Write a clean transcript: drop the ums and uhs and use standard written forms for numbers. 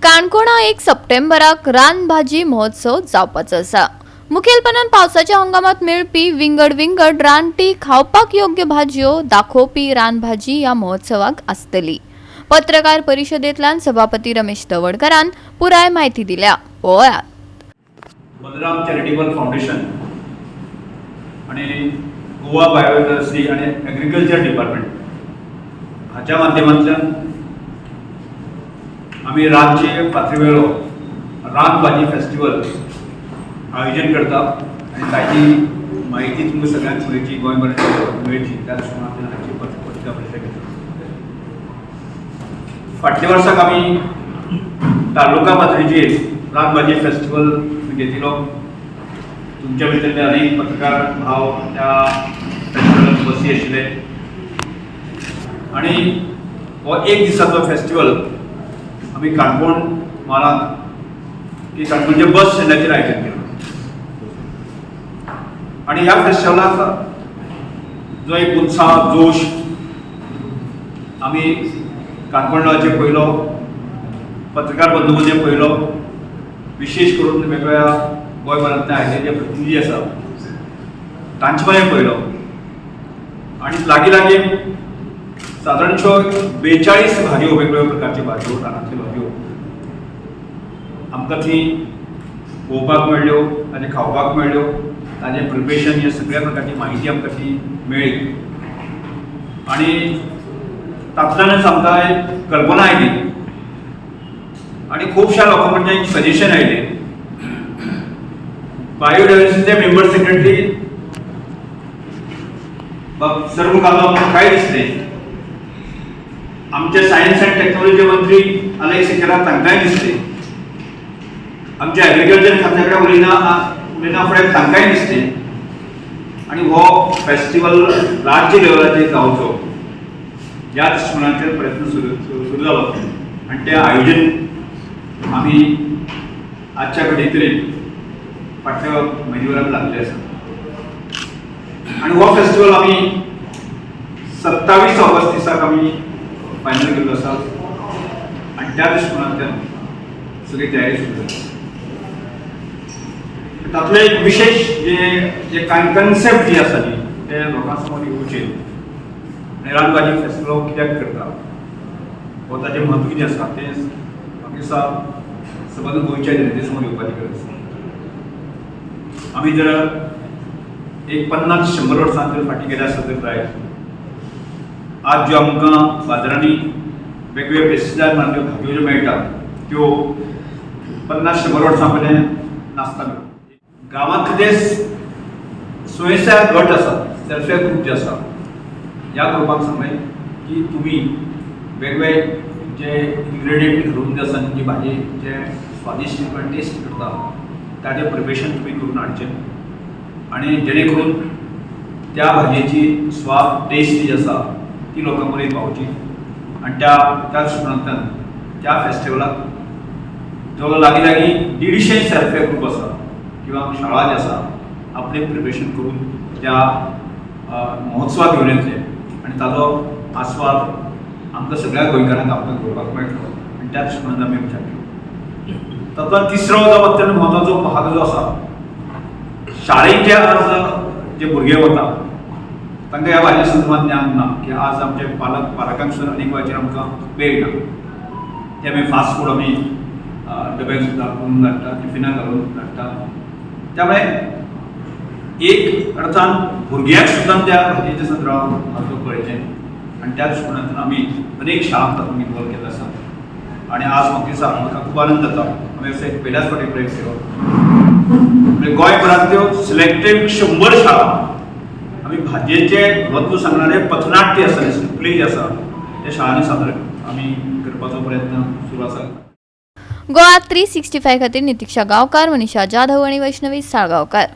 काणकोणा 1 सप्टेंबराक रानभाजी महोत्सव जावपाचो आसा। मुखेलपणान पावसाच्या हंगामात मेळपी विंगड रानटी खावपाक योग्य भाजयो दाखोवपी रानभाजी ह्या महोत्सवाक आसतली। पत्रकार परिशदेंतल्यान सभापती रमेश दवडकरान पुराय म्हायती दिल्या। बलराम चॅरिटेबल फाउंडेशन आणि गोवा बायोडायव्हर्सिटी आणि एग्रीकल्चर डिपार्टमेंट हाच्या माध्यमांतल्यान आम्ही रानचे पातळीवेळो रानभाजी फेस्टिवल आयोजन करता आणि ताची माहिती तुमकां सगळ्यांक मेळची गोंयभरांत मेळची त्या दृश्टीन हाची पत्रिका परिशद घेतली। फाटल्या वर्साक आमी तालुका पातळीचेर रानभाजी फेस्टिवल घेतिलो। तुमच्या भितरले अनेक पत्रकार भाव त्या फेस्टिवलाक बसी आशिल्ले आणि हो एक दिसाचो फेस्टिवल आम्ही काणकोण म्हालांत की काणकोणच्या बस स्टँडाचेर आयोजन केलो आणि ह्या फेस्टिवलाक जो एक उत्साह जोश आम्ही काणकोणचे पयलो पत्रकार बंधूमध्ये पयलो विशेष करून वेगवेगळ्या गोंयभरांतले आयिल्ले जे प्रतिनिधी आसा तांचे मेरेन पयलो आणि लागीं सादारणशो 42 भाजयो वेगवेगळ्या प्रकारची भाजयो रानांतल्यो भाजयो आमकां थी पळोवपाक मेळ्ळ्यो ताजे खावपाक मेळ्ळ्यो ताजें प्रिपरेशन हे सगळ्या प्रकारची म्हायती आमकां थी मेळ्ळी आणि तातूंतल्यानच आमकां एक कल्पना आयली आणि खुबश्या लोकां कडच्यान सजेशन आयलें। बायोडायव्हर्सिटीचे मेंबर सेक्रेटरी सर्व कामाक काय दिसलें, आमचे सायन्स अँड टेक्नॉलॉजी मंत्री अलेक्स शेखराक तांकांय दिसले, आमच्या एग्रीकल्चर खात्या कडेन उलयना फुडें तांकांय दिसले आणि हो फेस्टिवल राज्य लेवलाचेर जावचो ह्या दृश्टीकोनाचेर प्रयत्न सुरू जालो आणि तें आयोजन आमी आजच्या घडये फाटल्या म्हयनेभरांत लागले आसा आणि हो फेस्टिवल आमी 27 ऑगस्ट दिसाक आमी फायनल केल्लो आसा आणि त्या दृश्टीकोनांतल्यान सगळी तयारी सुरू जाली। तातूंतले एक विशेष जे कन्सेप्ट जी आसा न्ही ते लोकां समोर येवचे आनी रानभाजी फेस्टिवल हो कित्याक करता हो ताचें म्हत्व कितें आसा तें म्हाका दिसता सबंद गोंयच्या जनते समोर येवपाची गरज आसा। आमी जर एक 50-100 वर्सां जर फाटीं गेले आसत तर जाय आज ज्यो आमकां बाजारांनी वेगवेगळे पेस्टिसायड मारिल्ल्यो भाजयो ज्यो मेळटात त्यो 50-100 वर्सां पयलें नासताल्यो। गांवांतले स्वयंसेवक गट आसात सेल्फ हेल्प ग्रूप जे आसा ह्या ग्रुपाक सांगलें की तुमी वेगवेगळे जे इन्ग्रेडियंट घालून जे आसा जी भाजी जे स्वादिश्ट टेस्ट करता ताजें प्रिपरेशन तुमी करून हाडचें आणि जेणे करून त्या भाजयेची स्वाद टेस्ट जी आसा ती लोकां पर्यंत पावची आणि त्या दृश्टीकोनांतल्यान त्या फेस्टिवलाक जो लागीं 150 सेल्फ हेल्प ग्रूप आसा किंवा शाळा जे आसा आपलें प्रिपरेशन करून त्या महोत्सवाक घेवन येतले आणि ताजो आस्वाद आमकां सगळ्या गोंयकारांक आमकां घेवपाक मेळटलो आणि त्या दृश्टीकोनांतल्यान आमी विचार केलो। तातूंत तिसरो जो अत्यंत म्हत्वाचो भाग जो आसा शाळेचे आज जे भुरगे वता तांकां ह्या भाजये संदर्भात ज्ञान ना की आज आमचे पालकांक सुद्दां अनेक वेळाचेर आमकां वेळ ना ते आमी फास्ट फूड आमी डब्याक सुद्दां करून धाडटा टिफिनाक घालून धाडटा त्यामुळे एक अर्थान भुरग्यांक सुद्दां त्या भाजयेच्या संदर्भात म्हत्व कळचें आणि त्या दृश्टीकोनांतल्यान आमी अनेक शाळांक तातूंत इन्वॉल्व केल्लो आसा आणि आज म्हाका दिसता म्हाका खूब आनंद जाता आमी असो एक पयल्याच फावटी प्रयत्न केलो गोंयभरांतल्यो सिलेक्टेड 100 शाळा आमी भाजयेचे म्हत्व सांगणारे पथनाट्य आसा प्ले जे आसा त्या शाळांनी सादर आमी करपाचो प्रयत्न सुरू आसा। गोवा 365 खातीर नितीक्षा गांवकार, मनीषा जाधव आणि वैष्णवी साळगांवकार।